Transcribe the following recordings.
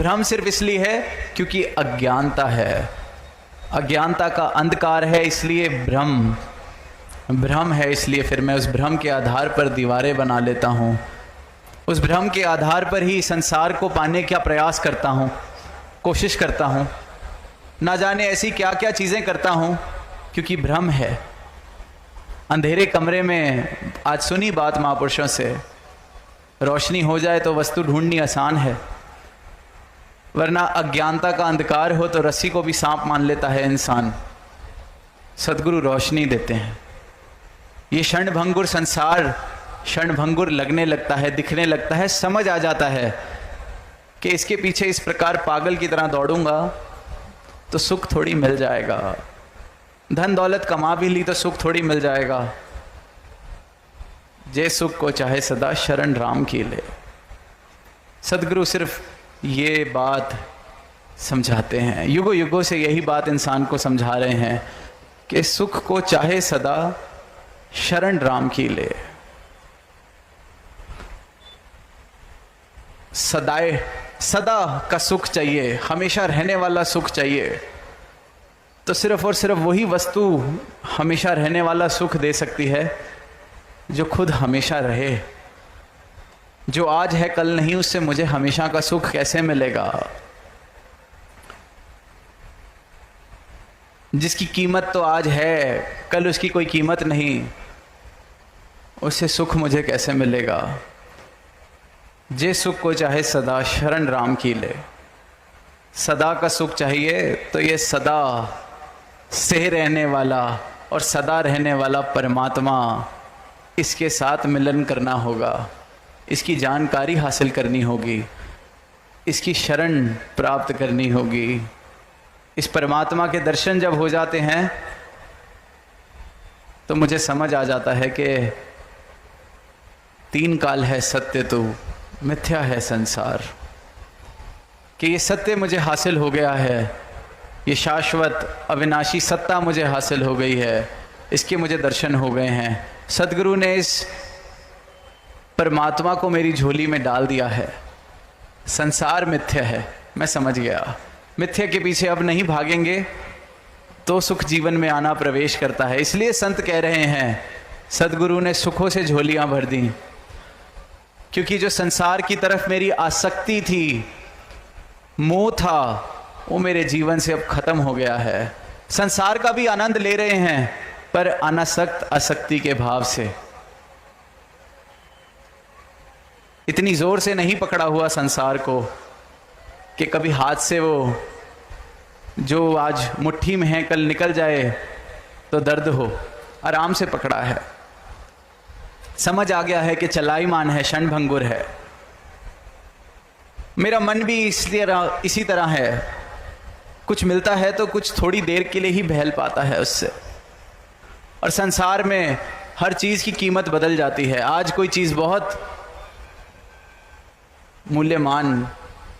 भ्रम सिर्फ इसलिए है क्योंकि अज्ञानता है, अज्ञानता का अंधकार है, इसलिए भ्रम है, इसलिए फिर मैं उस भ्रम के आधार पर दीवारें बना लेता हूँ। उस भ्रम के आधार पर ही संसार को पाने का प्रयास करता हूँ, कोशिश करता हूँ, ना जाने ऐसी क्या क्या चीज़ें करता हूँ, क्योंकि भ्रम है। अंधेरे कमरे में आज सुनी बात महापुरुषों से, रोशनी हो जाए तो वस्तु ढूंढनी आसान है, वरना अज्ञानता का अंधकार हो तो रस्सी को भी सांप मान लेता है इंसान। सद्गुरु रोशनी देते हैं। ये क्षणभंगुर संसार क्षणभंगुर लगने लगता है, दिखने लगता है, समझ आ जाता है कि इसके पीछे इस प्रकार पागल की तरह दौड़ूंगा तो सुख थोड़ी मिल जाएगा, धन दौलत कमा भी ली तो सुख थोड़ी मिल जाएगा। जे सुख को चाहे सदा शरण राम की ले। सदगुरु सिर्फ ये बात समझाते हैं, युगों युगों से यही बात इंसान को समझा रहे हैं कि सुख को चाहे सदा शरण राम की ले। सदा का सुख चाहिए, हमेशा रहने वाला सुख चाहिए, तो सिर्फ और सिर्फ वही वस्तु हमेशा रहने वाला सुख दे सकती है जो खुद हमेशा रहे। जो आज है कल नहीं, उससे मुझे हमेशा का सुख कैसे मिलेगा? जिसकी कीमत तो आज है, कल उसकी कोई कीमत नहीं, उससे सुख मुझे कैसे मिलेगा? जे सुख को चाहे सदा शरण राम की ले। सदा का सुख चाहिए तो ये सदा से रहने वाला और सदा रहने वाला परमात्मा, इसके साथ मिलन करना होगा, इसकी जानकारी हासिल करनी होगी, इसकी शरण प्राप्त करनी होगी। इस परमात्मा के दर्शन जब हो जाते हैं तो मुझे समझ आ जाता है कि तीन काल है सत्य तो मिथ्या है संसार, कि ये सत्य मुझे हासिल हो गया है, ये शाश्वत अविनाशी सत्ता मुझे हासिल हो गई है, इसके मुझे दर्शन हो गए हैं। सदगुरु ने इस परमात्मा को मेरी झोली में डाल दिया है। संसार मिथ्या है, मैं समझ गया, मिथ्या के पीछे अब नहीं भागेंगे तो सुख जीवन में आना प्रवेश करता है। इसलिए संत कह रहे हैं सदगुरु ने सुखों से झोलियां भर दी, क्योंकि जो संसार की तरफ मेरी आसक्ति थी, मोह था, वो मेरे जीवन से अब खत्म हो गया है। संसार का भी आनंद ले रहे हैं पर अनासक्त आसक्ति के भाव से, इतनी जोर से नहीं पकड़ा हुआ संसार को कि कभी हाथ से वो जो आज मुट्ठी में है कल निकल जाए तो दर्द हो। आराम से पकड़ा है, समझ आ गया है कि चलाईमान है, क्षणभंगुर है। मेरा मन भी इसी तरह है, कुछ मिलता है तो कुछ थोड़ी देर के लिए ही बहल पाता है उससे। और संसार में हर चीज़ की कीमत बदल जाती है। आज कोई चीज़ बहुत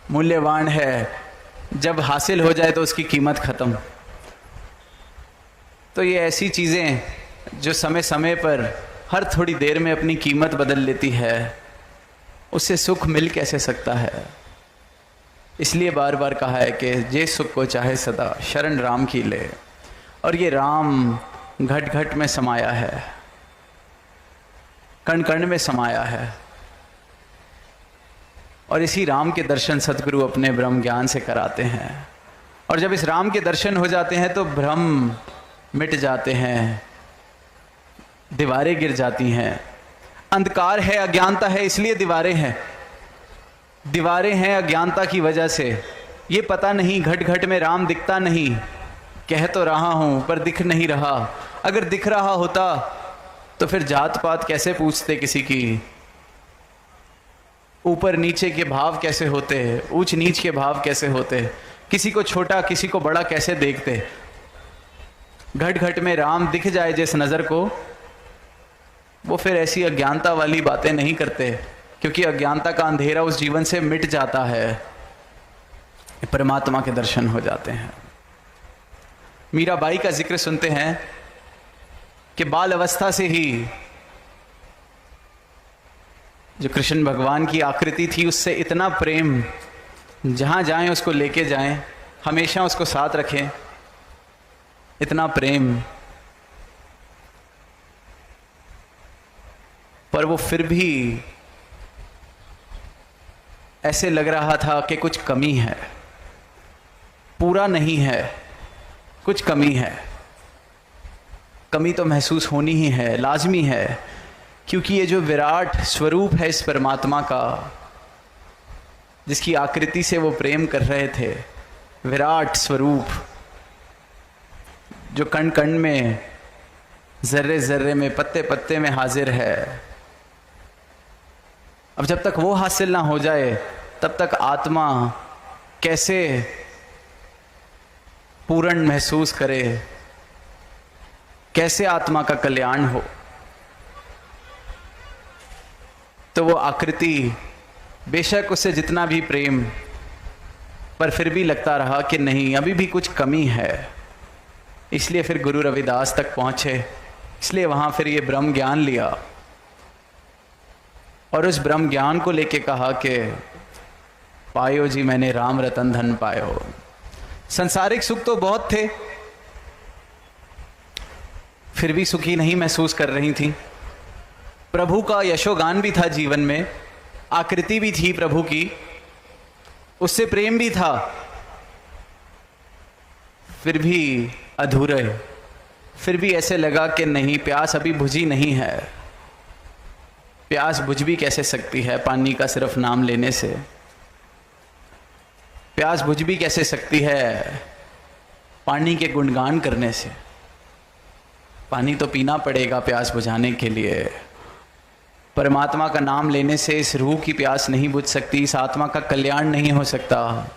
मूल्यवान है, जब हासिल हो जाए तो उसकी कीमत ख़त्म। तो ये ऐसी चीज़ें जो समय समय पर हर थोड़ी देर में अपनी कीमत बदल लेती है, उससे सुख मिल कैसे सकता है? इसलिए बार बार कहा है कि जे सुख को चाहे सदा शरण राम की ले। और ये राम घट घट में समाया है, कण कण में समाया है, और इसी राम के दर्शन सतगुरु अपने ब्रह्म ज्ञान से कराते हैं। और जब इस राम के दर्शन हो जाते हैं तो भ्रम मिट जाते हैं, दीवारें गिर जाती हैं। अंधकार है, अज्ञानता है, इसलिए दीवारें हैं। दीवारें हैं अज्ञानता की वजह से। ये पता नहीं, घट घट में राम दिखता नहीं, कह तो रहा हूं पर दिख नहीं रहा। अगर दिख रहा होता तो फिर जात पात कैसे पूछते किसी की, ऊपर नीचे के भाव कैसे होते, ऊंच नीच के भाव कैसे होते, किसी को छोटा किसी को बड़ा कैसे देखते। घट घट में राम दिख जाए जिस नज़र को, वो फिर ऐसी अज्ञानता वाली बातें नहीं करते, क्योंकि अज्ञानता का अंधेरा उस जीवन से मिट जाता है, परमात्मा के दर्शन हो जाते हैं। मीराबाई का जिक्र सुनते हैं कि बाल अवस्था से ही जो कृष्ण भगवान की आकृति थी उससे इतना प्रेम जहाँ जाएं उसको लेके जाएं, हमेशा उसको साथ रखें, इतना प्रेम। पर वो फिर भी ऐसे लग रहा था कि कुछ कमी है, पूरा नहीं है, कुछ कमी है। कमी तो महसूस होनी ही है, लाजमी है, क्योंकि ये जो विराट स्वरूप है इस परमात्मा का, जिसकी आकृति से वो प्रेम कर रहे थे, विराट स्वरूप जो कण कण में, जर्रे जर्रे में, पत्ते पत्ते में हाजिर है, अब जब तक वो हासिल ना हो जाए तब तक आत्मा कैसे पूर्ण महसूस करे, कैसे आत्मा का कल्याण हो। तो वो आकृति, बेशक उससे जितना भी प्रेम, पर फिर भी लगता रहा कि नहीं, अभी भी कुछ कमी है। इसलिए फिर गुरु रविदास तक पहुँचे, इसलिए वहाँ फिर ये ब्रह्म ज्ञान लिया और उस ब्रह्म ज्ञान को लेके कहा कि पायो जी मैंने राम रतन धन पायो। संसारिक सुख तो बहुत थे, फिर भी सुखी नहीं महसूस कर रही थी। प्रभु का यशोगान भी था जीवन में, आकृति भी थी प्रभु की, उससे प्रेम भी था, फिर भी अधूरे, फिर भी ऐसे लगा कि नहीं, प्यास अभी बुझी नहीं है। प्यास बुझ भी कैसे सकती है पानी का सिर्फ नाम लेने से? प्यास बुझ भी कैसे सकती है पानी के गुणगान करने से? पानी तो पीना पड़ेगा प्यास बुझाने के लिए। परमात्मा का नाम लेने से इस रूह की प्यास नहीं बुझ सकती, इस आत्मा का कल्याण नहीं हो सकता,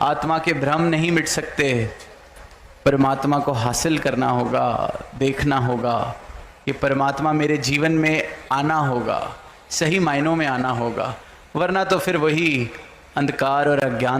आत्मा के भ्रम नहीं मिट सकते। परमात्मा को हासिल करना होगा, देखना होगा कि परमात्मा मेरे जीवन में आना होगा, सही मायनों में आना होगा, वरना तो फिर वही अंधकार और अज्ञान